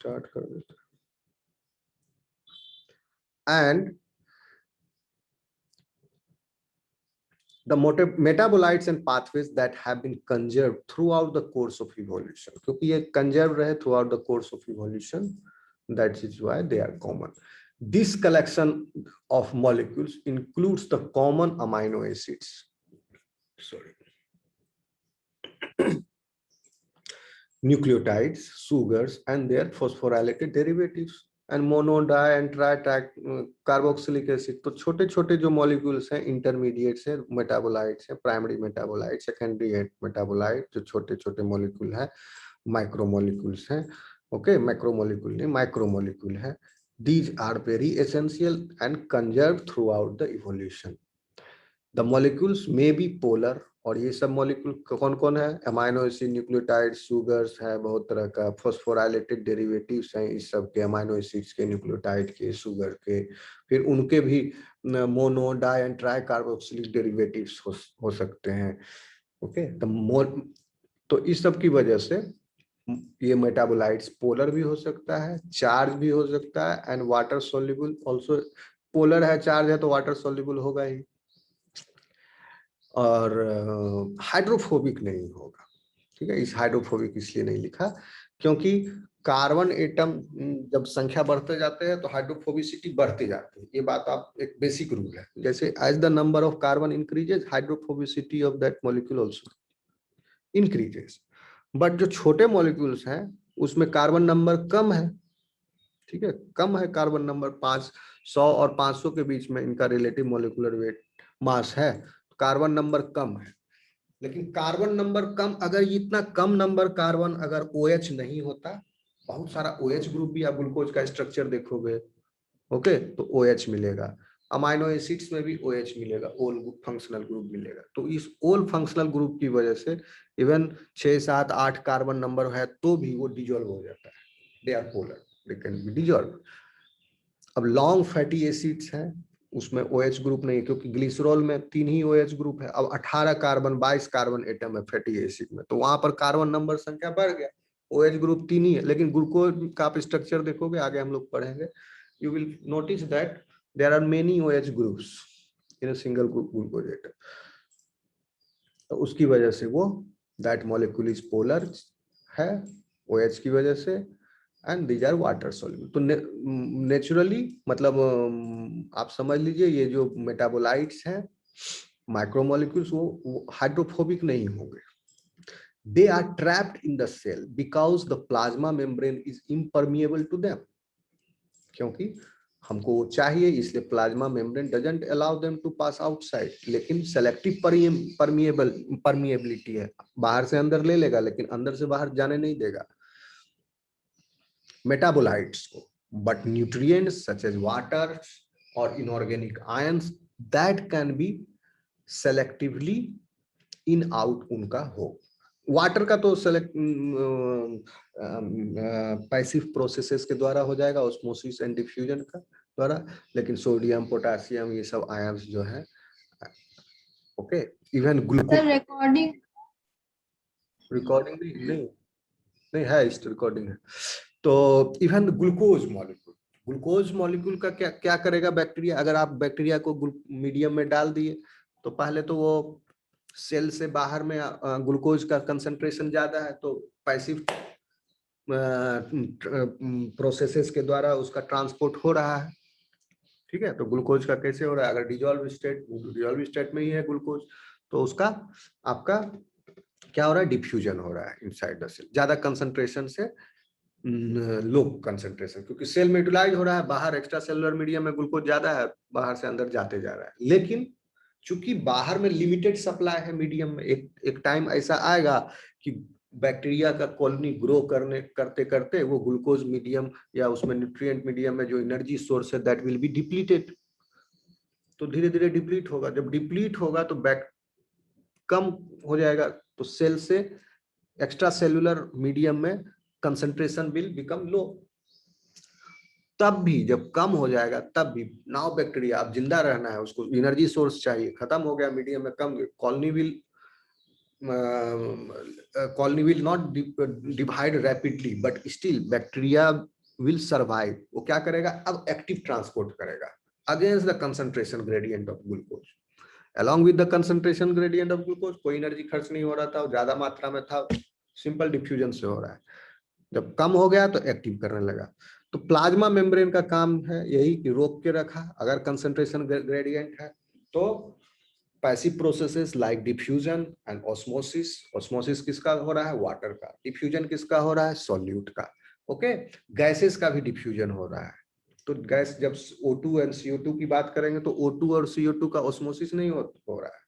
Start कर देते हैं। And the metabolites and pathways that have been conserved throughout the course of evolution, क्योंकि ये conserved रहे throughout the course of evolution, that is why they are common. This collection of molecules includes the common amino acids, nucleotides, sugars, and their phosphorylated derivatives, and mono, di and tri carboxylic acid. तो छोटे छोटे जो molecules हैं, intermediates हैं, metabolites हैं, primary metabolite, secondary metabolite, जो छोटे छोटे मॉलिक्यूल हैं, माइक्रो मॉलिक्यूल्स हैं, ओके, मैक्रो मॉलिक्यूल नहीं, माइक्रो मॉलिक्यूल है. These are very essential and conserved throughout the evolution. The molecules may be polar, और ये सब मॉलिक्यूल कौन कौन है? अमाइनो एसिड, न्यूक्लियोटाइड, सुगर्स है, बहुत तरह का, फॉस्फोराइलेटेड डेरिवेटिव्स हैं इस सब के, अमाइनो एसिड्स के, न्यूक्लियोटाइड के, सुगर के, फिर उनके भी mono, di and tri carboxylic derivatives हो सकते हैं. ओके, तो इस सब की वजह से ये मेटाबोलाइट्स पोलर भी हो सकता है, चार्ज भी हो सकता है, and water soluble also. Polar है, चार्ज है, तो वाटर सोल्यूबल होगा ही, और हाइड्रोफोबिक नहीं होगा. ठीक है, इस हाइड्रोफोबिक इसलिए नहीं लिखा क्योंकि कार्बन एटम जब संख्या बढ़ते जाते हैं तो हाइड्रोफोबिसिटी बढ़ती जाती है. ये बात आप, एक बेसिक रूल है. जैसे as the number of carbon increases, hydrophobicity of that molecule also increases. But जो छोटे मॉलिक्यूल्स हैं उसमें कार्बन नंबर कम है. ठीक है, कम है कार्बन नंबर, 500 और 500 के बीच में इनका रिलेटिव मॉलिक्यूलर वेट मास है, कार्बन नंबर कम है. लेकिन कार्बन नंबर कम, अगर इतना कम नंबर कार्बन अगर OH नहीं होता, बहुत सारा OH ग्रुप भी, आप ग्लूकोज का स्ट्रक्चर देखोगे, ओके, तो OH मिलेगा. अमाइनो एसिड्स में भी OH मिलेगा, ओल फंक्शनल ग्रुप मिलेगा. तो इस ओल फंक्शनल ग्रुप की वजह से इवन 6, 7, 8 कार्बन नंबर है तो भी वो डिजोल्व हो जाता है. They are polar, they can be dissolve. अब लॉन्ग फैटी एसिड्स हैं, उसमें OH ग्रुप नहीं है, क्योंकि ग्लिसरॉल में 3 ही OH ग्रुप है. अब 18 कार्बन 22 कार्बन एटम है फैटी एसिड में, तो वहां पर कार्बन नंबर संख्या बढ़ गया. OH ग्रुप 3 ही है, लेकिन ग्लूकोज का आप स्ट्रक्चर देखोगे, आगे हम लोग पढ़ेंगे, you will notice that there are many OH groups in a single glucose atom. तो उसकी वजह से वो that molecule is polar है OH की वजह से, and these are water soluble. तो नेचुरली मतलब आप समझ लीजिए, ये जो मेटाबोलाइट्स हैं, माइक्रोमोलिक्यूल्स, वो हाइड्रोफोबिक नहीं होंगे. They are trapped in the cell because the plasma membrane is impermeable to them. क्योंकि हमको चाहिए, इसलिए plasma membrane doesn't allow them to pass outside. लेकिन सेलेक्टिव परमिएबिलिटी है, बाहर से अंदर ले लेगा लेकिन अंदर से बाहर जाने नहीं देगा मेटाबोलाइट्स को. But nutrients such as water और inorganic ions, that can be selectively in out उनका हो. वाटर का तो सेलेक्ट पैसिव प्रोसेसेस के द्वारा हो जाएगा, ऑस्मोसिस एंड डिफ्यूजन का द्वारा. लेकिन सोडियम, पोटेशियम, ये सब आयंस जो है, ओके, इवन ग्लूकोज. रिकॉर्डिंग नहीं है, इस रिकॉर्डिंग है. तो इवन ग्लूकोज मॉलिक्यूल का क्या करेगा बैक्टीरिया? अगर आप बैक्टीरिया को मीडियम में डाल दिए तो पहले तो वो सेल से बाहर में ग्लूकोज का कंसंट्रेशन ज्यादा है, तो पैसिव प्रोसेसेस के द्वारा उसका ट्रांसपोर्ट हो रहा है. ठीक है, तो ग्लूकोज का कैसे हो रहा है? अगर डिजोल्व स्टेट में ही है ग्लूकोज, तो उसका आपका क्या हो रहा है? डिफ्यूजन हो रहा है इनसाइड द सेल, ज्यादा कंसंट्रेशन से लो कंसंट्रेशन, क्योंकि सेल में यूटिलाइज हो रहा है, बाहर एक्स्ट्रा सेलुलर मीडियम में ग्लूकोज ज्यादा है, बाहर से अंदर जाते जा रहा है. लेकिन चूंकि बाहर में लिमिटेड सप्लाई है मीडियम में, एक टाइम ऐसा आएगा कि बैक्टीरिया का कॉलोनी ग्रो करते करते वो ग्लूकोज मीडियम या उसमें न्यूट्रिएंट मीडियम में जो एनर्जी सोर्स है, दैट विल बी डिप्लीटेड. तो धीरे धीरे डिप्लीट होगा. जब डिप्लीट होगा तो कम हो जाएगा, तो सेल से एक्स्ट्रा सेलुलर मीडियम में कंसंट्रेशन विल बिकम लो. तब भी जब कम हो जाएगा, तब भी नाउ बैक्टीरिया, अब जिंदा रहना है, उसको एनर्जी सोर्स चाहिए, खत्म हो गया मीडियम में, कम, colony will not divide rapidly, but still bacteria will survive, वो क्या करेगा, अब एक्टिव ट्रांसपोर्ट करेगा against the concentration gradient of glucose. Along with the concentration gradient of glucose, कोई एनर्जी खर्च नहीं हो रहा था, ज्यादा मात्रा में था, सिंपल डिफ्यूजन से हो रहा है। जब कम हो गया तो एक्टिव करने लगा। तो प्लाज्मा मेम्ब्रेन का काम है यही कि रोक के रखा, अगर कंसंट्रेशन ग्रेडियंट है तो passive processes like diffusion and osmosis. Osmosis किसका हो रहा है, वाटर का। डिफ्यूजन किसका हो रहा है, सॉल्यूट का। ओके, गैसेस का भी डिफ्यूजन हो रहा है। तो गैस जब O2 एंड CO2 की बात करेंगे तो O2 और CO2 का ऑस्मोसिस नहीं हो रहा है।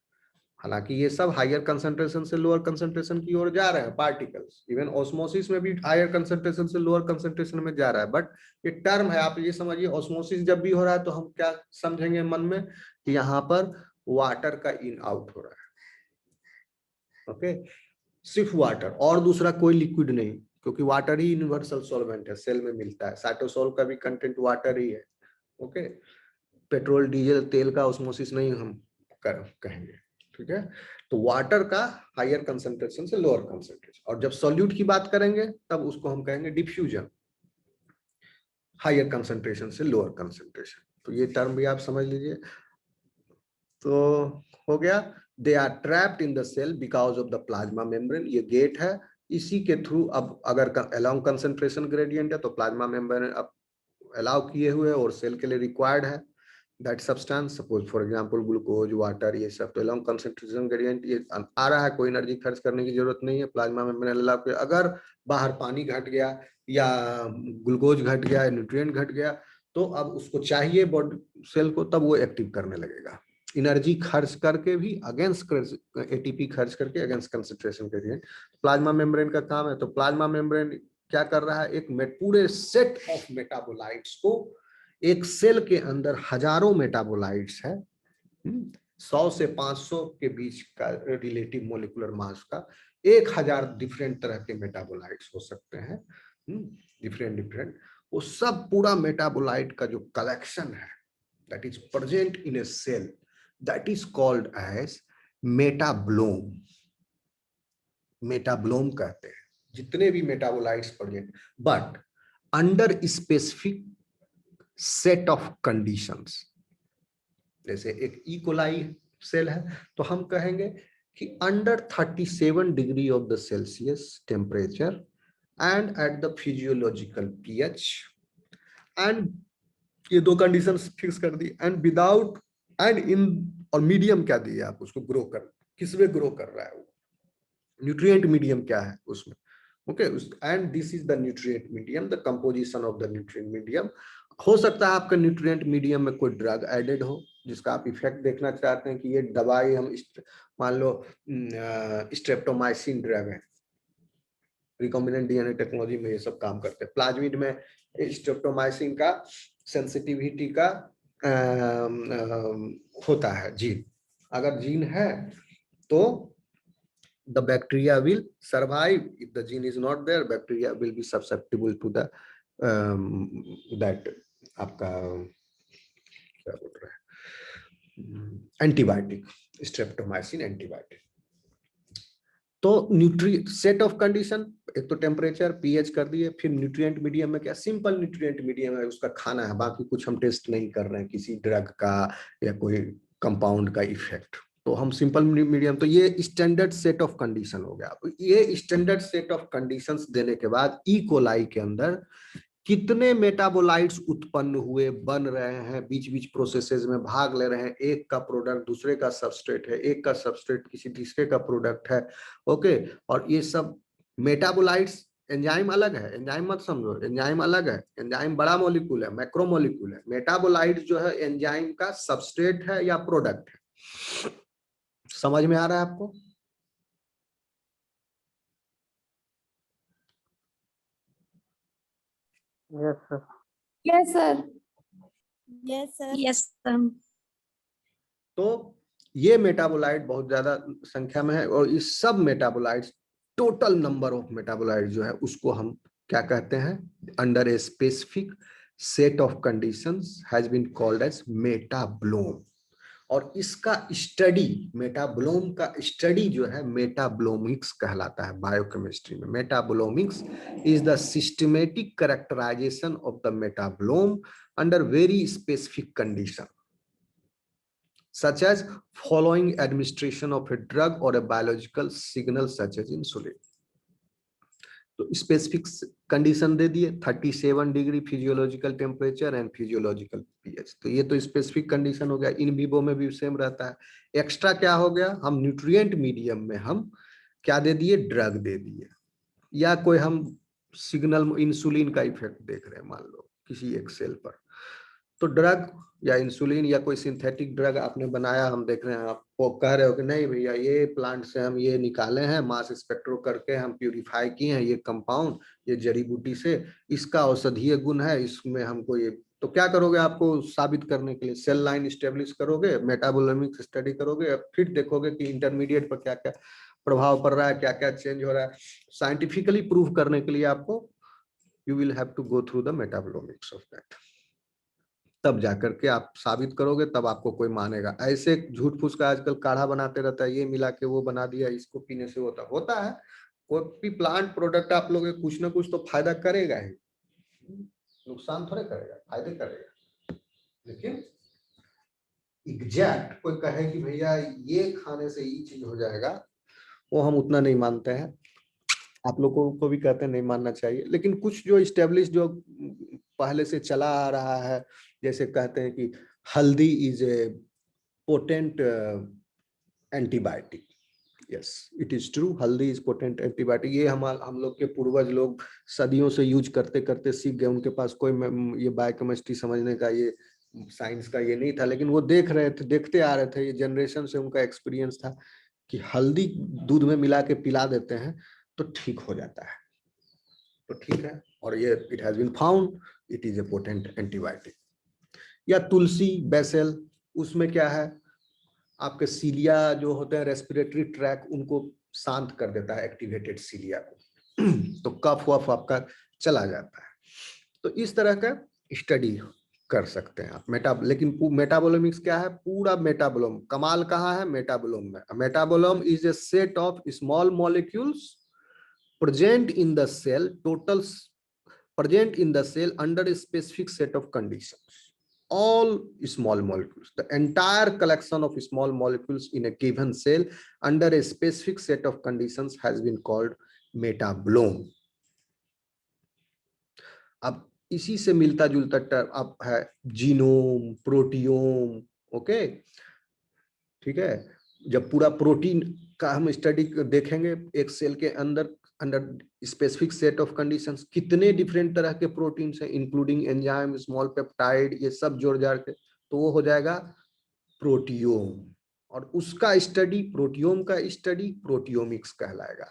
हालांकि ये सब हायर कंसंट्रेशन से लोअर कंसंट्रेशन की ओर जा रहे हैं पार्टिकल्स, इवन ऑस्मोसिस में भी हायर कंसंट्रेशन से लोअर कंसंट्रेशन में जा रहा है। बट ये टर्म है, आप ये समझिए, ऑस्मोसिस जब भी हो रहा है तो हम क्या समझेंगे मन में कि यहाँ पर वाटर का इन आउट हो रहा है। ओके, सिर्फ वाटर और दूसरा कोई लिक्विड नहीं, क्योंकि वाटर ही यूनिवर्सल सॉल्वेंट है, सेल में मिलता है। साइटोसोल का भी कंटेंट वाटर ही है। ओके, पेट्रोल डीजल तेल का ऑस्मोसिस नहीं हम कहेंगे, ठीक है। तो वाटर का हायर कंसंट्रेशन से लोअर कंसंट्रेशन, और जब सॉल्यूट की बात करेंगे तब उसको हम कहेंगे डिफ्यूजन, हायर कंसंट्रेशन से लोअर कंसंट्रेशन। तो ये टर्म भी आप समझ लीजिए। तो हो गया, they are trapped in the cell because of the plasma membrane. ये गेट है, इसी के थ्रू अब अगर अलोंग कंसंट्रेशन ग्रेडियंट है तो प्लाज्मा मेम्ब्रेन अब अलाउ किए हुए और सेल के लिए रिक्वायर्ड है that substance, suppose for example glucose, water, ये सब तो लॉन्ग कंसंट्रेशन ग्रेडियंट ये आ रहा है, कोई एनर्जी खर्च करने की जरूरत नहीं है। प्लाज्मा मेम्ब्रेन अलाउ किया, अगर बाहर पानी घट गया या ग्लूकोज घट गया या न्यूट्रिएंट घट गया तो अब उसको चाहिए बॉडी सेल को, तब वो एक्टिव करने लगेगा, एनर्जी खर्च करके भी, अगेंस्ट एटीपी खर्च करके against concentration gradient. Plasma membrane का काम है। तो प्लाज्मा मेम्ब्रेन क्या कर रहा है, एक पूरे सेट ऑफ मेटाबोलाइट्स को, एक सेल के अंदर हजारों मेटाबोलाइट्स है, 100 से 500 के बीच का रिलेटिव मोलिकुलर मास का 1000 डिफरेंट तरह के मेटाबोलाइट्स हो सकते हैं, डिफरेंट। वो सब पूरा मेटाबोलाइट का जो कलेक्शन है that is present in a cell, that is called as मेटाब्लोम। मेटाब्लोम कहते हैं जितने भी metabolites present, but under specific set of conditions. जैसे एक इकोलाई सेल है तो हम कहेंगे कि under 37 degree of the Celsius temperature and at the physiological pH, and ये दो कंडीशंस फिक्स कर दी, एंड विदाउट एंड इन, और मीडियम क्या दिए आप उसको ग्रो कर, किसमें ग्रो कर रहा है वो, न्यूट्रिएंट मीडियम क्या है उसमें। Okay, and this is the nutrient medium, the composition of the nutrient medium. हो सकता है आपका न्यूट्रिएंट मीडियम में कोई ड्रग एडेड हो जिसका आप इफेक्ट देखना चाहते हैं कि ये दवाई हम मान लो स्ट्रेप्टोमाइसिन ड्रग है, रिकॉम्बिनेंट डीएनए टेक्नोलॉजी में ये सब काम करते हैं। प्लाज्मिड में स्ट्रेप्टोमाइसिन का सेंसिटिविटी का होता है जीन, अगर जीन है तो the bacteria will survive. If the gene is not there, bacteria will be susceptible to the that आपका क्या बोल रहा है, एंटीबायोटिक, स्ट्रेप्टोमाइसिन एंटीबायोटिक। तो न्यूट्रिएंट सेट ऑफ कंडीशन, एक तो टेम्परेचर, पीएच कर दिए, फिर न्यूट्रिएंट मीडियम में क्या, सिंपल न्यूट्रिएंट मीडियम है, उसका खाना है, बाकी कुछ हम टेस्ट नहीं कर रहे हैं किसी ड्रग का या कोई कंपाउंड का इफेक्ट, तो हम सिंपल मीडियम। तो ये स्टैंडर्ड सेट ऑफ कंडीशन हो गया। ये स्टैंडर्ड सेट ऑफ कंडीशंस देने के बाद ई कोलाई के अंदर कितने मेटाबोलाइट्स उत्पन्न हुए, बन रहे हैं, बीच बीच प्रोसेसेस में भाग ले रहे हैं, एक का प्रोडक्ट दूसरे का सबस्ट्रेट है, एक का सबस्ट्रेट किसी तीसरे का प्रोडक्ट है। ओके, और ये सब मेटाबोलाइट्स, एंजाइम अलग है, एंजाइम मत समझो, एंजाइम अलग है, एंजाइम बड़ा मॉलिक्यूल है, मैक्रो मॉलिक्यूल है। मेटाबोलाइट्स जो है एंजाइम का सबस्ट्रेट है या प्रोडक्ट है। समझ में आ रहा है आपको? Yes sir. Yes sir. Yes sir. Yes sir. तो ये मेटाबोलाइट बहुत ज्यादा संख्या में है, और इस सब metabolites, total number of metabolite जो है उसको हम क्या कहते हैं, under a specific set of conditions has been called as metabolome. और इसका स्टडी, मेटाबोलोम का स्टडी जो है मेटाबोलोमिक्स कहलाता है बायोकेमिस्ट्री में। Metabolomics is the systematic characterization of the metabolome under very specific condition such as following administration of a drug or a biological signal such as insulin। तो specific condition दे दिए 37 degree physiological temperature and physiological pH. तो ये तो specific condition हो गया। In vivo में भी same रहता है। एक्स्ट्रा क्या हो गया, हम न्यूट्रिएंट मीडियम में हम क्या दे दिए, ड्रग दे दिए, या कोई हम सिग्नल इंसुलिन का इफेक्ट देख रहे हैं मान लो किसी एक सेल पर, तो ड्रग या इंसुलिन या कोई सिंथेटिक ड्रग आपने बनाया, हम देख रहे हैं, आपको कह रहे हो कि नहीं भैया ये प्लांट से हम ये निकाले हैं, मास स्पेक्ट्रो करके हम प्यूरिफाई किए हैं ये कंपाउंड, ये जड़ी बूटी से, इसका औषधीय गुण है, इसमें हमको ये, तो क्या करोगे, आपको साबित करने के लिए सेल लाइन स्टेब्लिश करोगे, मेटाबोलोमिक स्टडी करोगे, फिर देखोगे कि इंटरमीडिएट पर क्या क्या प्रभाव पड़ रहा है, क्या क्या चेंज हो रहा है। साइंटिफिकली प्रूव करने के लिए आपको you will have to go through the metabolomics of that, तब जाकर के आप साबित करोगे, तब आपको कोई मानेगा। ऐसे झूठ फूस का आजकल काढ़ा बनाते रहता है, ये मिला के वो बना दिया, इसको पीने से होता है। कोई भी प्लांट प्रोडक्ट आप लोग कुछ ना कुछ तो फायदा करेगा ही, नुकसान थोड़े करेगा, फायदे करेगा। लेकिन एग्जैक्ट कोई कहे कि भैया ये खाने से ये चीज हो जाएगा, वो हम उतना नहीं मानते हैं। आप लोगों को भी कहते हैं नहीं मानना चाहिए, लेकिन कुछ जो इस्टेब्लिश जो पहले से चला आ रहा है, जैसे कहते हैं कि हल्दी is a potent antibiotic. Yes it is true, हल्दी इज पोटेंट एंटीबायोटिक। ये हम लोग के पूर्वज लोग सदियों से यूज करते करते सीख गए, उनके पास कोई ये बायोकेमिस्ट्री समझने का, ये साइंस का ये नहीं था, लेकिन वो देख रहे थे, देखते आ रहे थे, ये जनरेशन से उनका एक्सपीरियंस था कि हल्दी दूध में मिला के पिला देते हैं तो ठीक हो जाता है। तो ठीक है, और ये it has been found it is a potent antibiotic. या तुलसी, बेसल, उसमें क्या है, आपके सीलिया जो होते हैं रेस्पिरेटरी ट्रैक, उनको शांत कर देता है, एक्टिवेटेड सीलिया को तो कफ वफ आपका चला जाता है। तो इस तरह का स्टडी कर सकते हैं आप। लेकिन मेटाबोलोमिक्स क्या है, पूरा मेटाबोलोम, कमाल कहाँ है, मेटाबोलोम में। Metabolome is a set of small molecules present in the cell, present in the cell under a specific set of conditions. All small molecules, the entire collection of small molecules in a given cell under a specific set of conditions has been called metabolome। अब इसी से मिलता जुलता term अब है genome, proteome. Okay ठीक है, जब पूरा प्रोटीन का हम स्टडी देखेंगे, एक सेल के अंदर under specific set of conditions कितने डिफरेंट तरह के प्रोटीन्स हैं, इंक्लूडिंग एंजाइम, स्मॉल पेप्टाइड, ये सब जोड़ जाड़ के, तो वो हो जाएगा प्रोटियोम। और उसका स्टडी, प्रोटियोम का स्टडी प्रोटियोमिक्स कहलाएगा।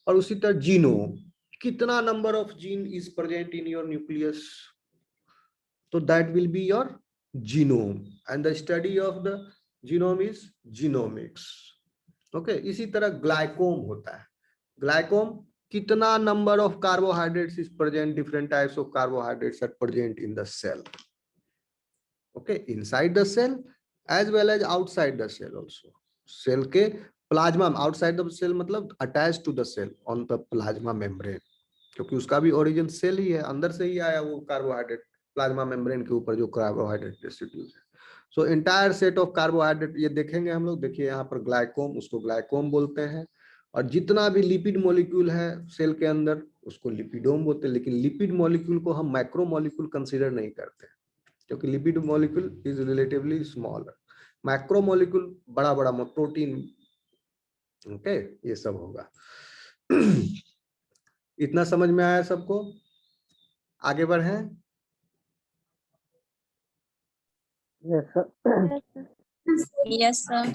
और उसी तरह जीनोम, कितना number of gene is present in your nucleus, तो that will be your genome, and the study of the genome is genomics. Okay इसी तरह ग्लाइकोम होता है। ग्लाइकोम, कितना number of carbohydrates is present, different types of carbohydrates are present in the cell. Okay inside the cell as well as outside the cell also. Cell के plasma, outside the cell मतलब attach to the cell on the plasma membrane, क्योंकि उसका भी origin cell ही है, अंदर से ही आया वो कार्बोहाइड्रेट, प्लाज्मा मेम्ब्रेन के ऊपर जो कार्बोहाइड्रेट रेसिड्यूज है। So entire set of carbohydrate ये देखेंगे हम लोग। देखिए यहाँ पर ग्लाइकोम, उसको ग्लाइकोम बोलते हैं। और जितना भी लिपिड मॉलिक्यूल है सेल के अंदर उसको लिपिडोम बोलते हैं। लेकिन लिपिड मॉलिक्यूल को हम मैक्रो मॉलिक्यूल कंसीडर नहीं करते, क्योंकि lipid molecule is relatively small, macro molecule बड़ा बड़ा प्रोटीन। ओके ये सब होगा। इतना समझ में आया सबको, आगे बढ़े। Yes sir.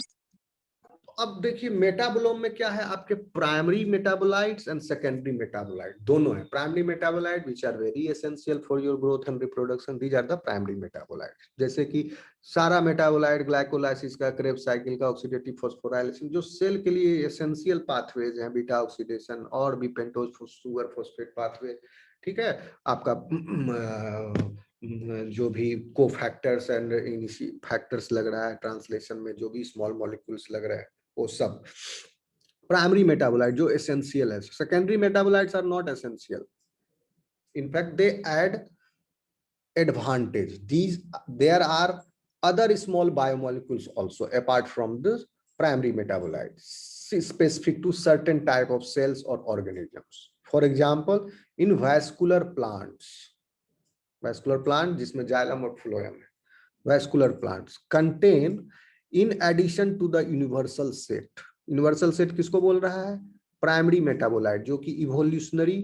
अब देखिए मेटाबोलोम में क्या है, आपके primary metabolites and secondary metabolite दोनों है। Primary metabolite which are very essential for your growth and reproduction, these are the primary metabolite. जैसे कि सारा मेटाबोलाइट, ग्लाइकोलाइसिस का, क्रेब्स साइकिल का, ऑक्सीडेटिव फॉस्फोराइलेशन, जो सेल के लिए एसेंशियल पाथवेज हैं, बीटा ऑक्सीडेशन और भी पेंटोज शुगर फॉस्फेट पाथवे, ठीक है, आपका जो भी कोफैक्टर्स एंड फैक्टर्स लग रहा है ट्रांसलेशन में, जो भी स्मॉल मॉलिक्यूल्स लग रहा है वो सब प्राइमरी मेटाबोलाइट जो एसेंशियल है. Secondary metabolites are not essential, in fact they add advantage. There are other small biomolecules also apart from the primary metabolites specific to certain type of cells or organisms. For example, in vascular plants जिसमें xylem और phloem है, vascular plants contain in addition to the universal set किसको बोल रहा है? Primary metabolite, जो कि evolutionary,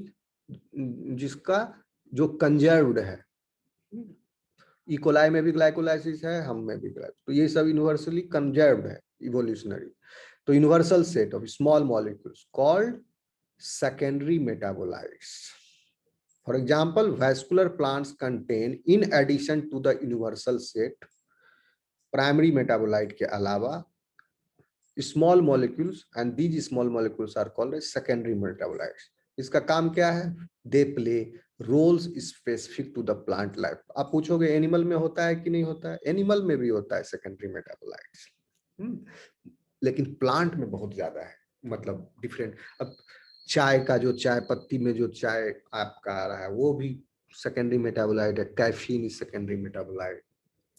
जिसका जो कंजर्व्ड है. इकोलाई में भी ग्लाइकोलाइसिस है, हम में भी तो ये सब यूनिवर्सली कंजर्व्ड है इवोल्यूशनरी. तो universal set of small molecules called secondary metabolites. For example, vascular plants contain in addition to the universal set primary metabolite के अलावा small molecules, and these small molecules are called secondary metabolites. इसका काम क्या है? They play roles specific to the plant life. आप पूछोगे animal में होता है कि नहीं होता है? एनिमल में भी होता है सेकेंडरी मेटाबोलाइट्स, लेकिन प्लांट में बहुत ज्यादा है, मतलब डिफरेंट. अब चाय का जो चाय पत्ती में जो चाय आपका आ रहा है वो भी सेकेंडरी मेटाबोलाइट है. Caffeine is secondary metabolite.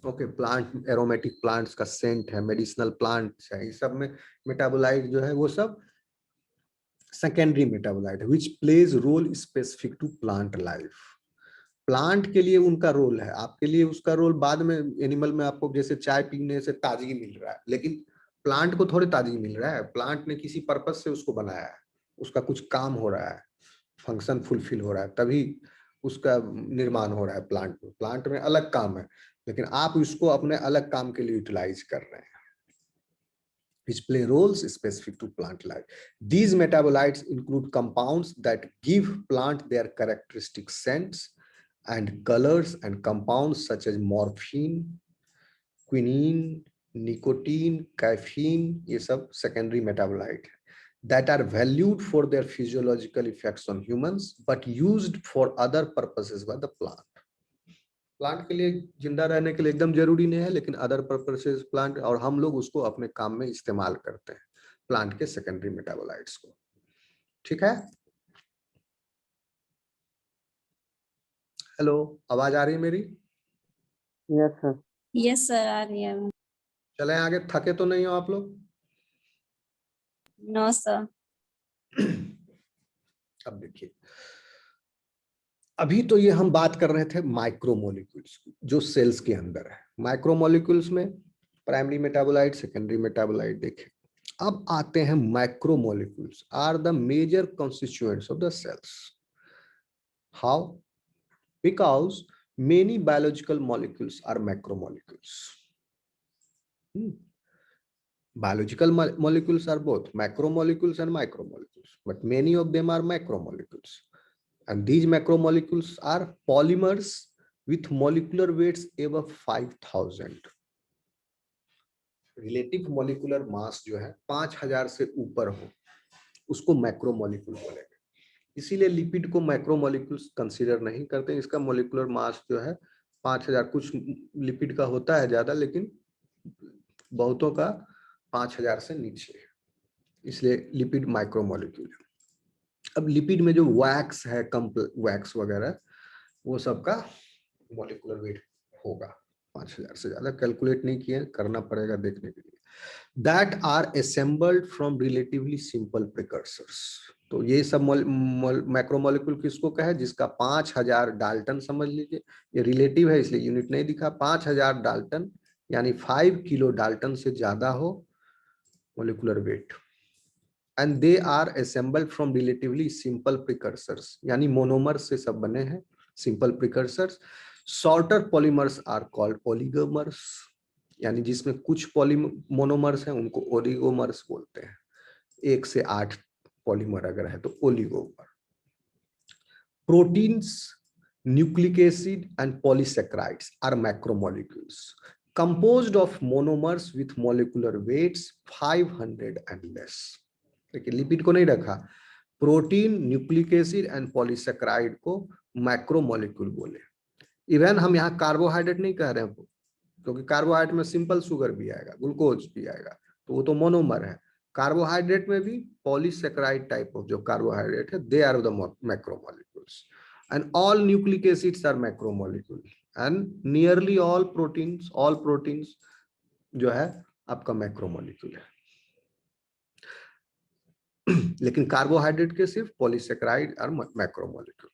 Okay, plant aromatic plants का सेंट है, मेडिसिनल प्लांट्स है, इस सब में मेटाबोलाइट जो है वो सब सेकेंडरी मेटाबोलाइट है, which plays role specific to plant life. Plant के लिए उनका रोल है, आपके लिए उसका रोल बाद में. एनिमल में आपको जैसे चाय पीने से ताजगी मिल रहा है, लेकिन प्लांट को थोड़ी ताजगी मिल रहा है. प्लांट ने किसी पर्पस से उसको बनाया है, उसका कुछ काम हो रहा है, फंक्शन फुलफिल हो रहा है, तभी उसका निर्माण हो रहा है. प्लांट में अलग काम है, लेकिन आप उसको अपने अलग काम के लिए यूटिलाइज कर रहे हैं, which play roles specific to plant life. These metabolites include compounds that give plant their characteristic scents and colors, and compounds such as morphine, quinine, nicotine, caffeine, ये सब secondary metabolite that are valued for their physiological effects on humans but used for other purposes by the plant. Plant के लिए जिंदा रहने के लिए एकदम जरूरी नहीं है, लेकिन अदर पर्पसेस प्लांट, और हम लोग उसको अपने काम में इस्तेमाल करते हैं प्लांट के सेकेंडरी मेटाबोलाइट्स को. ठीक है? हेलो, आवाज आ रही है मेरी? Yes sir. यस सर, आ रही है. चले आगे. थके तो नहीं हो आप लोग? No sir. अब देखिए, अभी तो ये हम बात कर रहे थे माइक्रोमोलिक्यूल्स जो सेल्स के अंदर है. माइक्रोमोलिक्यूल्स में प्राइमरी मेटाबोलाइट, सेकेंडरी मेटाबोलाइट देखे. अब आते हैं macromolecules are the major constituents of the cells. How? Because many biological molecules are macromolecules. Biological molecules are both macromolecules and micromolecules, but many of them are macromolecules. And these macromolecules are polymers with molecular weights above 5000. Relative molecular mass जो है 5000 से ऊपर हो, उसको macromolecule बोलेंगे. इसीलिए lipid को macromolecules consider नहीं करते. इसका मॉलिक्यूलर मास जो है 5000, कुछ लिपिड का होता है ज्यादा, लेकिन बहुतों का 5000 से नीचे है, इसलिए लिपिड माइक्रोमोलिक्यूल है. अब लिपिड में जो वैक्स है, वैक्स वगैरह, वो सबका मॉलिक्यूलर वेट होगा 5000 से ज्यादा. कैलकुलेट नहीं किए, करना पड़ेगा देखने के लिए. That are assembled from relatively simple precursors. तो ये सब मैक्रोमोलिक्यूल किसको कहे? जिसका 5000 डाल्टन, समझ लीजिए ये रिलेटिव है इसलिए यूनिट नहीं दिखा, 5000 डाल्टन यानी 5 किलो डाल्टन से ज्यादा हो molecular weight, and they are assembled from relatively simple precursors, यानी मोनोमर से सब बने हैं, simple precursors. Shorter polymers are called oligomers, यानी जिसमें कुछ मोनोमर्स हैं उनको ओलिगोमर्स बोलते हैं. 1 से 8 पॉलीमर अगर है तो oligomer. Proteins, nucleic acid and polysaccharides are macromolecules composed of monomers with molecular weights 500 and less. देखिए लिपिड को नहीं रखा, protein, nucleic acid and polysaccharide को मैक्रोमोलिक्यूल बोले. इवन हम यहाँ कार्बोहाइड्रेट नहीं कह रहे हैं, क्योंकि कार्बोहाइड्रेट में सिंपल शुगर भी आएगा, ग्लूकोज भी आएगा, तो वो तो मोनोमर है। कार्बोहाइड्रेट में भी पॉलीसेकेराइड टाइप ऑफ जो कार्बोहाइड्रेट है, they are the macromolecules, and all nucleic acids are macromolecule, and nearly all proteins जो है आपका मैक्रोमोलिक्यूल है। लेकिन कार्बोहाइड्रेट के सिर्फ पॉलीसेकेराइड और macromolecule,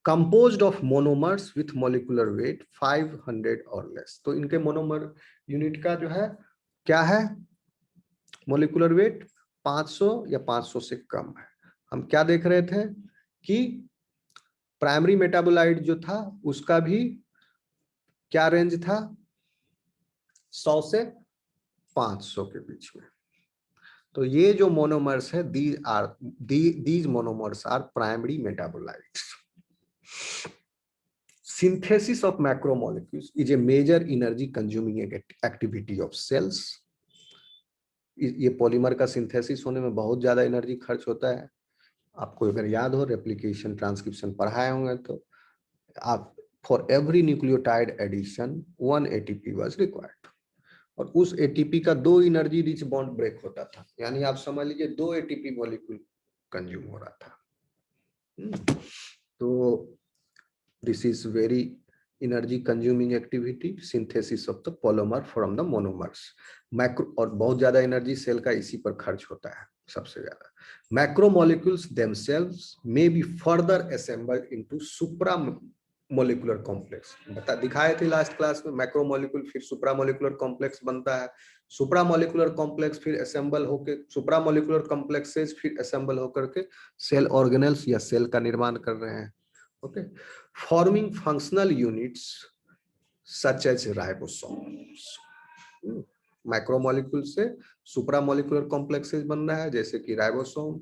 composed of monomers with molecular weight 500 और लेस। तो इनके मोनोमर यूनिट का जो है क्या है, मॉलिक्यूलर वेट 500 या 500 से कम है। हम क्या देख रहे थे कि प्राइमरी मेटाबोलाइट जो था उसका भी क्या रेंज था, 100 से 500 के बीच में। तो ये जो मोनोमर्स है, these monomers are primary metabolites. Synthesis of macromolecules is a major energy consuming activity of cells. ये पॉलीमर का सिंथेसिस होने में बहुत ज्यादा एनर्जी खर्च होता है। आपको अगर याद हो, रेप्लिकेशन ट्रांसक्रिप्शन पढ़ाए होंगे तो आप, for every nucleotide addition 1 ATP was required, और उस एटीपी का 2 एनर्जी रिच बॉन्ड ब्रेक होता था, यानी आप समझ लीजिए 2 एटीपी मॉलिक्यूल कंज्यूम हो रहा था। तो this is very energy consuming activity, synthesis of the polymer from the monomers. Macro, और बहुत ज्यादा एनर्जी सेल का इसी पर खर्च होता है सबसे ज्यादा। Macromolecules themselves may be further assembled into supra molecular complex. दिखाए थे लास्ट क्लास में, मैक्रोमोलिक्यूल फिर सुप्रामोलिकुलर कॉम्प्लेक्स बनता है, सुप्रामोलिकुलर कॉम्प्लेक्स फिर असेंबल होकर, सुप्रामोलिकुलर कॉम्प्लेक्सेस फिर असेंबल होकर के सेल ऑर्गेनेल्स या सेल का निर्माण कर रहे हैं। Okay, forming functional units such as ribosomes. Macromolecule से सुप्रामोलिकुलर कॉम्प्लेक्सेस बन रहा है, जैसे कि राइबोसोम,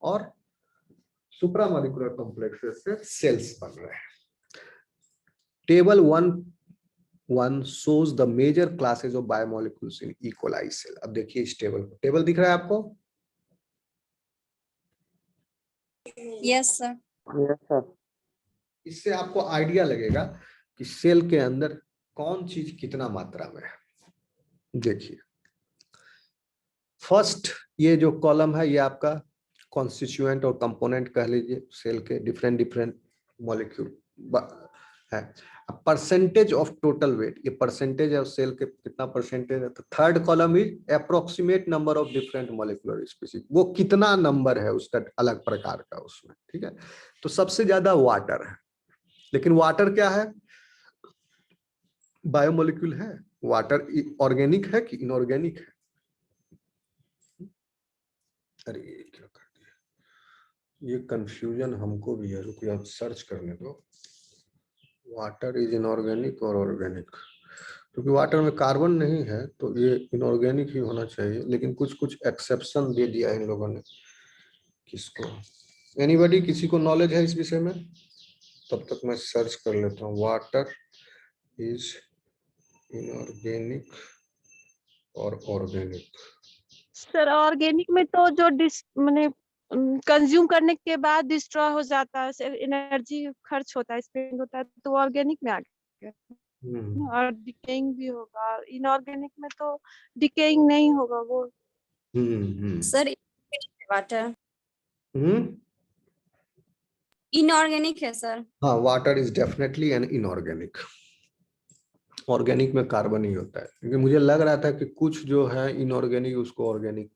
और सुप्रामोलिकुलर कॉम्प्लेक्सेस से सेल्स बन रहे हैं। Table 1 shows the major classes of biomolecules in E. coli cell. अब देखिए इस टेबल को, टेबल दिख रहा है आपको? Yes, sir. Yes, sir. इससे आपको आइडिया लगेगा कि सेल के अंदर कौन चीज कितना मात्रा में है। देखिए, फर्स्ट ये जो कॉलम है ये आपका कॉन्स्टिट्यूएंट और कंपोनेंट कह लीजिए, सेल के डिफरेंट मॉलिक्यूल है। परसेंटेज ऑफ टोटल वेट, ये परसेंटेज है सेल के कितना परसेंटेज है। तो third column is approximate number of different molecular species, वो कितना नंबर है उसका अलग प्रकार का उसमें, ठीक है। तो सबसे ज्यादा वाटर है, लेकिन वाटर क्या है, बायोमोलिक्यूल है। वाटर ऑर्गेनिक है कि इनऑर्गेनिक है? अरे ये क्या कर दिया, ये कंफ्यूजन हमको भी है, रुको आप सर्च करने दो। वाटर इज इनऑर्गेनिक और ऑर्गेनिक, क्योंकि वाटर में कार्बन नहीं है तो ये इनऑर्गेनिक ही होना चाहिए, लेकिन कुछ कुछ एक्सेप्शन दे दिया है इन लोगों ने। किसको, एनीबॉडी, किसी को नॉलेज है इस विषय में? तब तक मैं सर्च कर लेता हूँ। वाटर इज इनऑर्गेनिक और ऑर्गेनिक। सर ऑर्गेनिक में तो जो मैंने कंज्यूम करने के बाद डिस्ट्रॉय हो जाता है, एनर्जी खर्च होता है, स्पेंड होता है, तो ऑर्गेनिक में आ गया। और डिकेइंग भी होगा। इनऑर्गेनिक में तो डिकेइंग नहीं होगा वो। Sir, water. हम्म, Inorganic है sir. हाँ, water is definitely an inorganic. Organic में कार्बन ही होता है, क्योंकि मुझे लग रहा था कि कुछ जो है इनऑर्गेनिक उसको ऑर्गेनिक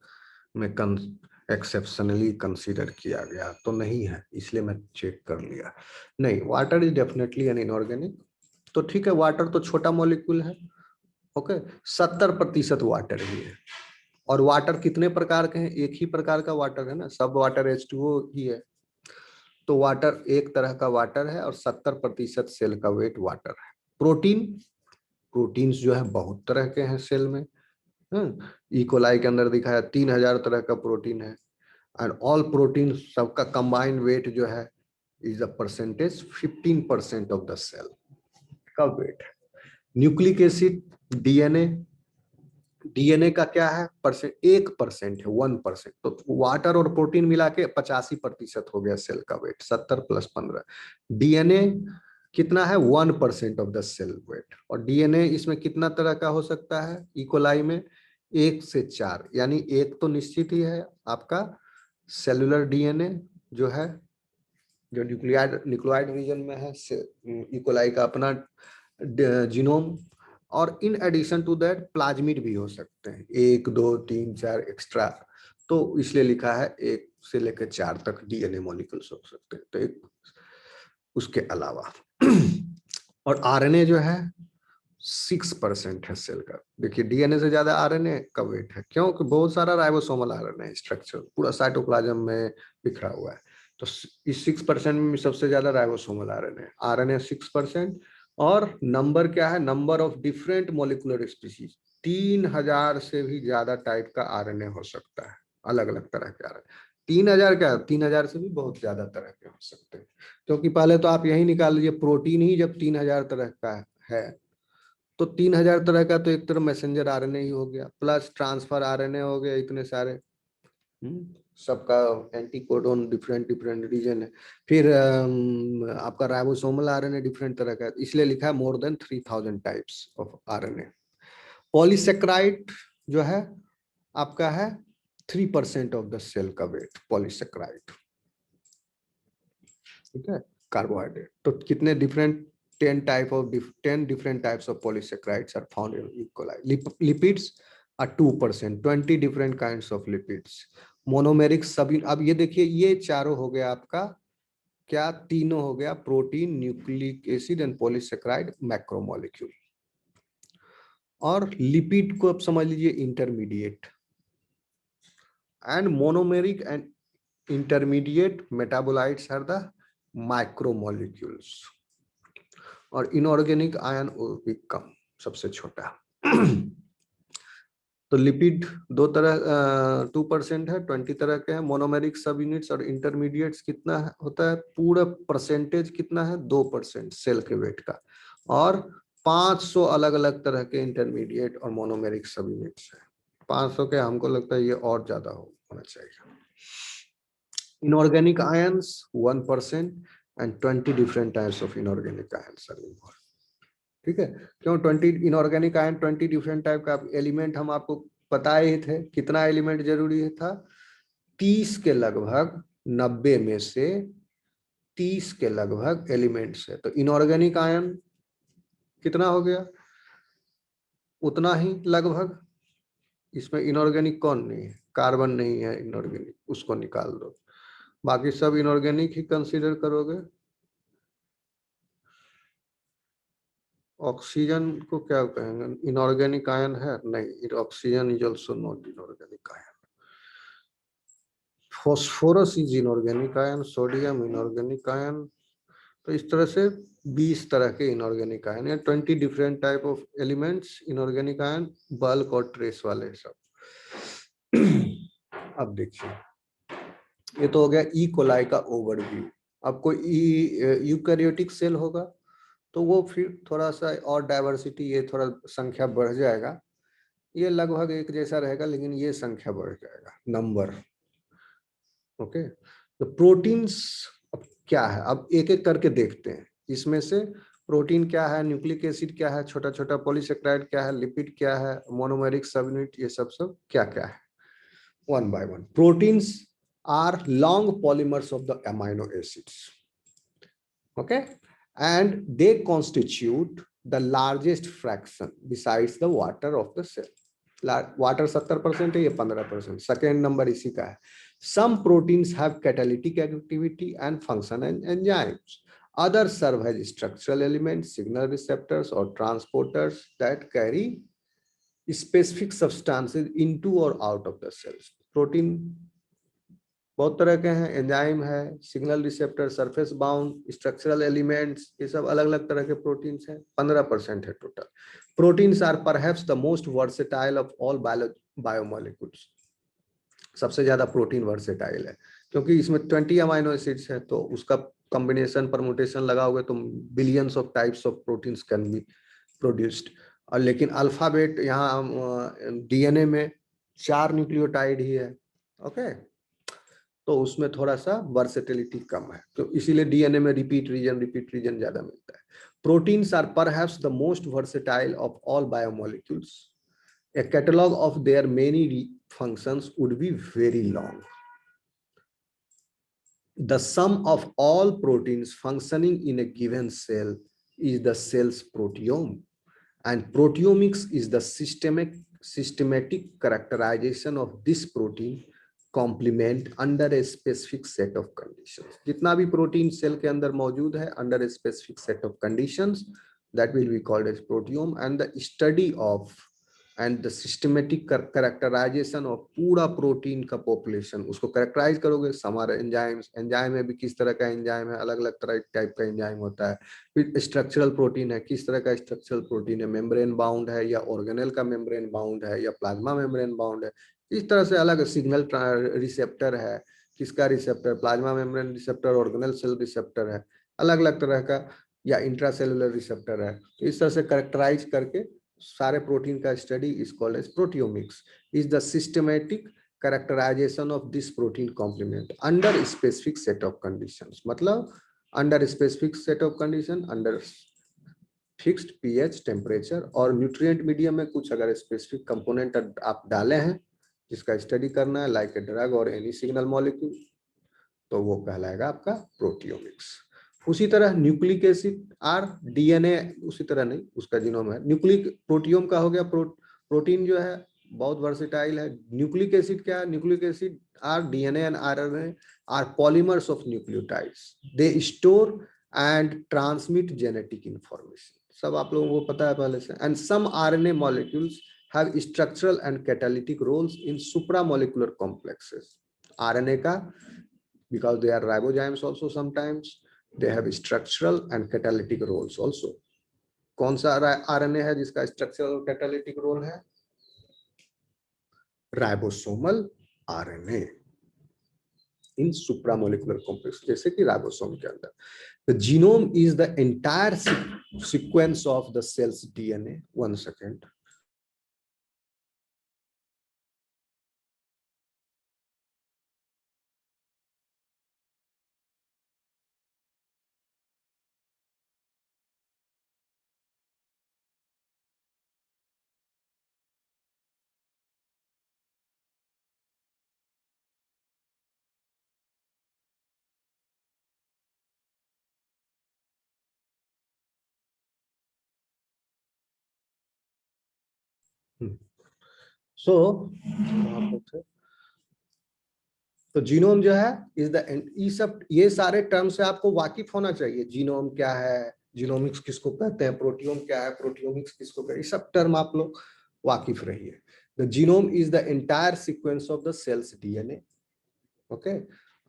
में एक्सेप्शनली कंसीडर किया गया, तो नहीं है, इसलिए मैं चेक कर लिया। नहीं, water is definitely an inorganic. तो ठीक है, वाटर तो छोटा मॉलिक्यूल है। ओके, 70% वाटर ही है। और वाटर कितने प्रकार के हैं? एक ही प्रकार का वाटर है ना, सब वाटर H2O ही है। तो वाटर एक तरह का वाटर है, और 70% सेल का वेट वाटर है। प्रोटीन्स जो है बहुत तरह के हैं सेल में। ई कोलाई के अंदर दिखाया 3000 तरह का प्रोटीन है, एंड ऑल प्रोटीन सबका कंबाइंड वेट जो है is a percentage 15% of the cell का वेट है। न्यूक्लिक एसिड, डीएनए का क्या है, 1% है, 1%। तो वाटर और प्रोटीन मिला के 85% हो गया सेल का वेट, 70 + 15। डीएनए कितना है 1% ऑफ द सेल वेट। और डीएनए इसमें कितना तरह का हो सकता है इकोलाई में, 1 से 4, यानी एक तो निश्चित ही है आपका सेलुलर डीएनए जो है, जो न्यूक्लियोइड रीजन में है इकोलाई का अपना जीनोम, और in addition to that plasmid भी हो सकते हैं, 1 2 3 4 एक्स्ट्रा, तो इसलिए लिखा है 1 से लेकर 4 तक डीएनए मॉलिक्यूल्स हो सकते हैं। तो एक उसके अलावा और आरएनए जो है 6% है सेल का। देखिए डीएनए से ज्यादा आरएनए का वेट है, क्योंकि बहुत सारा राइबोसोमल आरएनए स्ट्रक्चर पूरा साइटोप्लाज्म में बिखरा हुआ है। तो इस 6% में सबसे ज्यादा राइबोसोमल आरएनए 6%। और नंबर क्या है, number of different molecular species, 3000 से भी ज्यादा टाइप का आरएनए हो सकता है, अलग अलग तरह के आरएनए। 3000 क्या, 3000 से भी बहुत ज्यादा तरह के हो सकते हैं, क्योंकि पहले तो आप यही निकाल लीजिए, प्रोटीन ही जब 3000 तरह का है तो 3000 तरह का तो एक तरह मैसेंजर आरएनए ही हो गया, प्लस ट्रांसफर आरएनए हो गया, इतने सारे सबका एंटीकोडोन डिफरेंट डिफरेंट रीजन है। फिर आपका राइबोसोमल आरएनए डिफरेंट तरह का, इसलिए लिखा है more than 3000 types of RNA. Polysaccharide जो है आपका है 3% ऑफ द सेल का वेट, पॉलीसेक्राइड, ठीक है, कार्बोहाइड्रेट। तो कितने different 10 different types of polysaccharides are found in E. coli. Lipids are 2%, 20 different kinds of lipids. Monomeric सभी, अब ये देखिए ये चारों हो गया आपका, क्या तीनों हो गया, protein, nucleic acid and polysaccharide macromolecule. और लिपिड को अब समझ लीजिए intermediate, and monomeric and intermediate metabolites are the micromolecules. और इनऑर्गेनिक आयन भी कम, सबसे छोटा। तो लिपिड दो तरह 2% है, 20 तरह के हैं। मोनोमेरिक सब यूनिट्स और इंटरमीडिएट्स कितना होता है, पूरा परसेंटेज कितना है 2% सेल के वेट का, और 500 अलग अलग तरह के इंटरमीडिएट और मोनोमेरिक सब यूनिट्स है। 500 के हमको लगता है ये और ज्यादा होना चाहिए। Inorganic ions 1% and 20 different types of inorganic ions are involved. ठीक है, क्यों 20 इनऑर्गेनिक आयन 20 डिफरेंट टाइप का एलिमेंट हम आपको पता ही थे, कितना एलिमेंट जरूरी था, 30 के लगभग, 90 में से 30 के लगभग एलिमेंट्स है। तो इनऑर्गेनिक आयन कितना हो गया, उतना ही लगभग। इसमें इनऑर्गेनिक कौन नहीं है, कार्बन नहीं है इनऑर्गेनिक, उसको निकाल दो, बाकी सब इनऑर्गेनिक ही कंसीडर करोगे। ऑक्सीजन को क्या कहेंगे, इनऑर्गेनिक आयन है नहीं, oxygen is also not inorganic ion. Phosphorus is inorganic ion, sodium inorganic ion. तो इस तरह से 20 तरह के इनऑर्गेनिक आयन या 20 different type of elements inorganic ion, bulk और ट्रेस वाले सब। अब देखिए ये तो हो गया ई कोलाई का ओवरव्यू। अब कोई यूकैरियोटिक सेल होगा तो वो फिर थोड़ा सा और डाइवर्सिटी, ये थोड़ा संख्या बढ़ जाएगा, ये लगभग एक जैसा रहेगा लेकिन ये संख्या बढ़ जाएगा, नंबर। ओके, तो प्रोटीन्स अब क्या है, अब एक एक करके देखते हैं। इसमें से प्रोटीन क्या है, न्यूक्लिक एसिड क्या है, छोटा छोटा पॉलीसेक्राइड क्या है, लिपिड क्या है, मोनोमेरिक सब यूनिट, ये सब क्या क्या है, one by one. Proteins are long polymers of the amino acids, okay, and they constitute the largest fraction besides the water of the cell. Water 70% है, ये 15%, सेकेंड नंबर इसी का है। Some proteins have catalytic activity and function and enzymes. Others serve as structural elements, signal receptors or transporters that carry specific substances into or out of the cells. Protein बहुत तरह के हैं, enzyme है, signal receptor, surface bound, structural elements, ये सब अलग अलग तरह के प्रोटीन्स हैं, 15% है टोटल। Proteins are perhaps the most versatile of all biomolecules. सबसे ज्यादा प्रोटीन वर्सेटाइल है क्योंकि इसमें 20 अमाइनो एसिड्स है, तो उसका कॉम्बिनेशन परमुटेशन लगाओगे तो billions of types of proteins can be produced. और लेकिन अल्फाबेट यहाँ डीएनए में 4 न्यूक्लियोटाइड ही है। ओके, तो उसमें थोड़ा सा वर्सेटिलिटी कम है, तो इसीलिए डीएनए में रिपीट रीजन ज्यादा मिलता है। Proteins are perhaps the most versatile of all biomolecules. A catalog of their many functions would be very long. The sum of all proteins functioning in a given cell is the cell's proteome, and proteomics is the systematic characterization of this protein complement under a specific set of conditions. जितना भी protein cell के अंदर मौजूद है under a specific set of conditions, that will be called as proteome, and the study of and the systematic characterization of पूरा protein का population, उसको characterise करोगे। समार एंजाइम्स, एंजाइम में भी किस तरह का एंजाइम है, अलग अलग तरह टाइप का एंजाइम होता है। फिर स्ट्रक्चरल प्रोटीन है, किस तरह का स्ट्रक्चरल प्रोटीन है, मेम्ब्रेन बाउंड है या ऑर्गेनेल का मेम्ब्रेन बाउंड है या प्लाज्मा मेम्ब्रेन बाउंड है। इस तरह से अलग सिग्नल रिसेप्टर है, किसका receptor, plasma membrane receptor, organelle cell receptor है, अलग अलग तरह का, या इंट्रासेलुलर रिसेप्टर है। इस तरह से कैरेक्टराइज करके सारे प्रोटीन का study is called as proteomics, is the systematic characterization of this protein complement under specific set of conditions। मतलब under specific set of condition, under fixed pH, temperature और nutrient medium में कुछ अगर specific component आप डाले हैं जिसका study करना है, लाइक ए ड्रग और एनी सिग्नल मॉलिक्यूल, तो वो कहलाएगा आपका प्रोटियोमिक्स। उसी तरह न्यूक्लिक एसिड आर डीएनए, उसी तरह नहीं, उसका जीनोम है। न्यूक्लिक प्रोटियोम का हो गया, प्रोटीन जो है बहुत वर्सेटाइल है। न्यूक्लिक एसिड क्या है? Nucleic acid are DNA and RNA are polymers of nucleotides, they store and transmit genetic information, सब आप लोगों को पता है पहले से। And some RNA molecules have structural and catalytic roles in supramolecular complexes. RNA का, because they are ribozymes also sometimes, they have structural and catalytic roles also। कौन सा आरएनए है जिसका स्ट्रक्चरल और कैटालिटिक रोल है? Ribosomal RNA in supramolecular complex, जैसे कि ribosome के अंदर। The genome is the entire sequence of the cell's DNA. 1 second. तो जीनोम जो है इज द, ये सारे टर्म से आपको वाकिफ होना चाहिए। जीनोम क्या है, जीनोमिक्स किसको कहते हैं, प्रोटियोम क्या है, प्रोटियोमिक्स किसको कहते हैं, ये सब टर्म आप लोग वाकिफ रहिए। The genome is the entire sequence of the cell's DNA. Okay,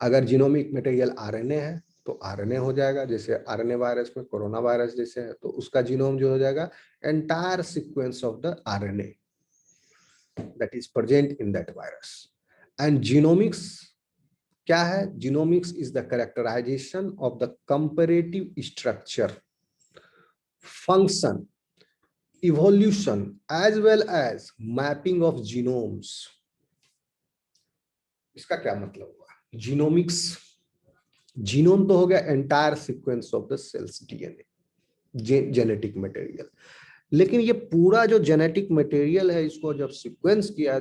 अगर जीनोमिक मटेरियल आरएनए है तो आरएनए हो जाएगा, जैसे आरएनए वायरस में कोरोना वायरस जैसे है, तो उसका जीनोम जो हो जाएगा entire sequence of the RNA that is present in that virus। and genomics क्या है? genomics is the characterization of the comparative structure, function, evolution as well as mapping of genomes। इसका क्या मतलब हुआ? genomics, genome तो हो गया entire sequence of the cells DNA, genetic material। लेकिन ये पूरा जो जेनेटिक मटेरियल है, इसको जब सीक्वेंस किया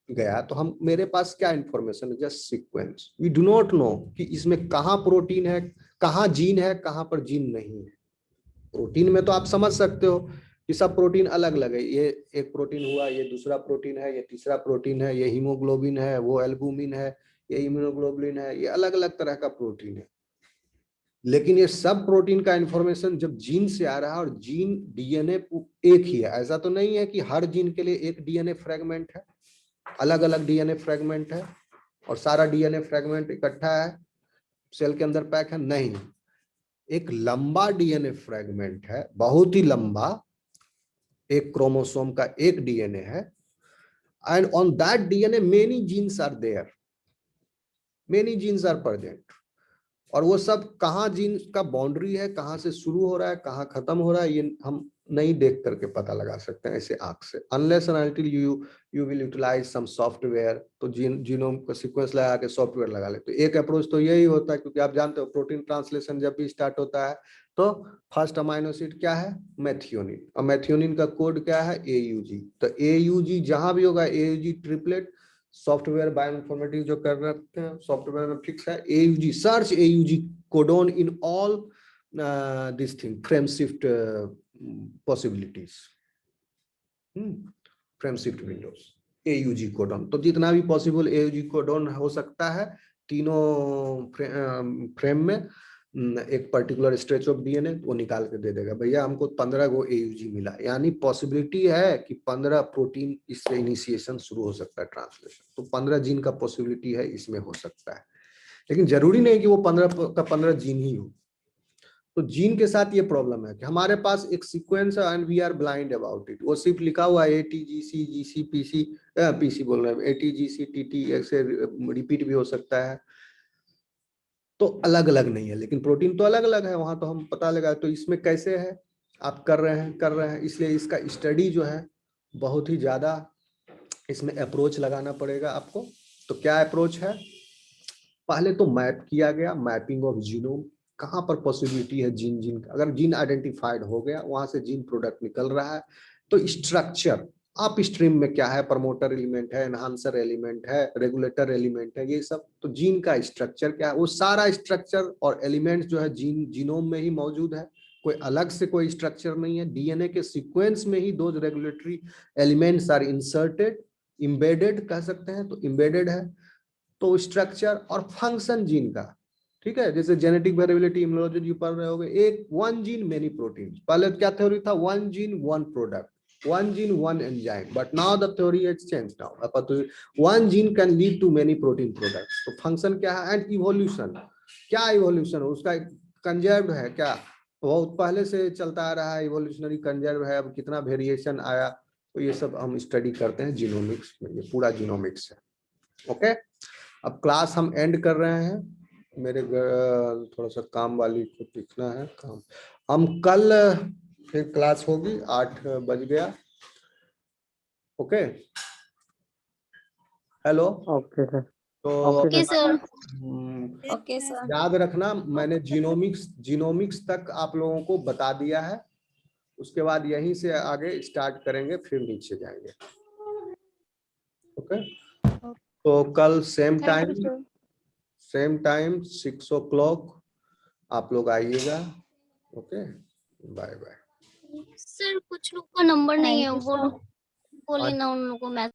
गया तो हम, मेरे पास क्या इंफॉर्मेशन है? Just sequence. We do not know कि इसमें कहाँ प्रोटीन है, कहाँ जीन है, कहाँ पर जीन नहीं है। प्रोटीन में तो आप समझ सकते हो कि सब प्रोटीन अलग अलग है, ये एक प्रोटीन हुआ, ये दूसरा प्रोटीन है, ये तीसरा प्रोटीन है, ये हीमोग्लोबिन है, वो एल्बुमिन है, ये इम्यूनोग्लोबुलिन है, ये अलग अलग तरह का प्रोटीन है। लेकिन ये सब प्रोटीन का इंफॉर्मेशन जब जीन से आ रहा है, और जीन डीएनए एक ही है, ऐसा तो नहीं है कि हर जीन के लिए एक डीएनए फ्रेगमेंट है, अलग अलग डीएनए फ्रेगमेंट है और सारा डीएनए फ्रेगमेंट इकट्ठा है सेल के अंदर पैक है, नहीं। एक लंबा डीएनए फ्रेगमेंट है, बहुत ही लंबा, एक क्रोमोसोम का एक डीएनए है, and on that DNA many genes are there, many genes are present. और वो सब कहाँ जीन का बाउंड्री है, कहाँ से शुरू हो रहा है, कहाँ खत्म हो रहा है, ये हम नहीं देख करके पता लगा सकते हैं ऐसे आंख से, unless and until you will utilise some software. तो जीनोम का सीक्वेंस लगा के सॉफ्टवेयर लगा ले, तो एक अप्रोच तो यही होता है, क्योंकि आप जानते हो प्रोटीन ट्रांसलेशन जब भी स्टार्ट होता है तो फर्स्ट अमाइनो एसिड क्या है, मेथियोनिन, और मेथियोनिन का कोड क्या है, AUG। तो AUG जहां भी होगा, AUG ट्रिपलेट, सॉफ्टवेयर बायोइन्फॉर्मेटिक्स जो कर रहे हैं सॉफ्टवेयर में फिक्स है, AUG search AUG codon in all this thing, frame shift possibilities, frame shift windows, AUG codon. तो जितना भी पॉसिबल AUG कोडॉन हो सकता है तीनों फ्रेम में, एक पर्टिकुलर स्ट्रेच ऑफ DNA वो निकाल के दे देगा, भैया हमको 15 गो AUG मिला, यानी पॉसिबिलिटी है कि 15 प्रोटीन इससे इनिशिएशन शुरू हो सकता है ट्रांसलेशन। तो 15 जीन का पॉसिबिलिटी है इसमें हो सकता है, लेकिन जरूरी नहीं कि वो 15 का 15 जीन ही हो। तो जीन के साथ ये प्रॉब्लम है कि हमारे पास एक सीक्वेंस है and we are blind about it. वो सिर्फ लिखा हुआ है ATGC GC PC बोल रहे हैं, ATGC TT, ऐसे रिपीट भी हो सकता है, तो अलग अलग नहीं है, लेकिन प्रोटीन तो अलग अलग है, वहां तो हम पता लगा। तो इसमें कैसे है, आप कर रहे हैं, इसलिए इसका स्टडी जो है बहुत ही ज्यादा इसमें अप्रोच लगाना पड़ेगा आपको। तो क्या अप्रोच है, पहले तो मैप किया गया, मैपिंग ऑफ जीनोम, कहाँ पर पॉसिबिलिटी है जीन का, अगर जीन आइडेंटिफाइड हो गया, वहां से जीन प्रोडक्ट निकल रहा है, तो स्ट्रक्चर अप स्ट्रीम में क्या है, प्रमोटर एलिमेंट है, एनहांसर एलिमेंट है, रेगुलेटर एलिमेंट है, ये सब। तो जीन का स्ट्रक्चर क्या है, वो सारा स्ट्रक्चर और एलिमेंट्स जो है जीनोम में ही मौजूद है, कोई अलग से कोई स्ट्रक्चर नहीं है। DNA के सीक्वेंस में ही दो regulatory elements are inserted, embedded कह सकते हैं, तो इम्बेडेड है। तो स्ट्रक्चर और फंक्शन जीन का, ठीक है, जैसे जेनेटिक वेरिएबिलिटी इम्यूनोलॉजी पढ़ रहे होगे, एक वन जीन मेनी प्रोटीन, पहले क्या थ्योरी था, one gene one product, one gene one enzyme, but now the theory has changed now, one gene can lead to many protein products। तो function क्या है, एंड इवोल्यूशन, क्या evolution है उसका, conserved है क्या, बहुत पहले से चलता आ रहा है, इवोल्यूशनरी कंजर्व है, अब कितना वेरिएशन आया, तो ये सब हम स्टडी करते हैं जीनोमिक्स में, ये पूरा जीनोमिक्स है। ओके, अब क्लास हम एंड कर रहे हैं, मेरे थोड़ा सा काम वाली को दिखना है काम, हम कल फिर क्लास होगी, 8 बज गया। Okay, hello, okay sir. तो ओके सर। हम्म, ओके सर। याद रखना मैंने जीनोमिक्स तक आप लोगों को बता दिया है, उसके बाद यहीं से आगे स्टार्ट करेंगे, फिर नीचे जाएंगे। ओके, तो कल सेम टाइम 6 o'clock आप लोग आइएगा। Okay, bye bye. सर कुछ लोग का नंबर नहीं है, Thank you, वो sir. लोग बोले ना उन लोगों को मैसेज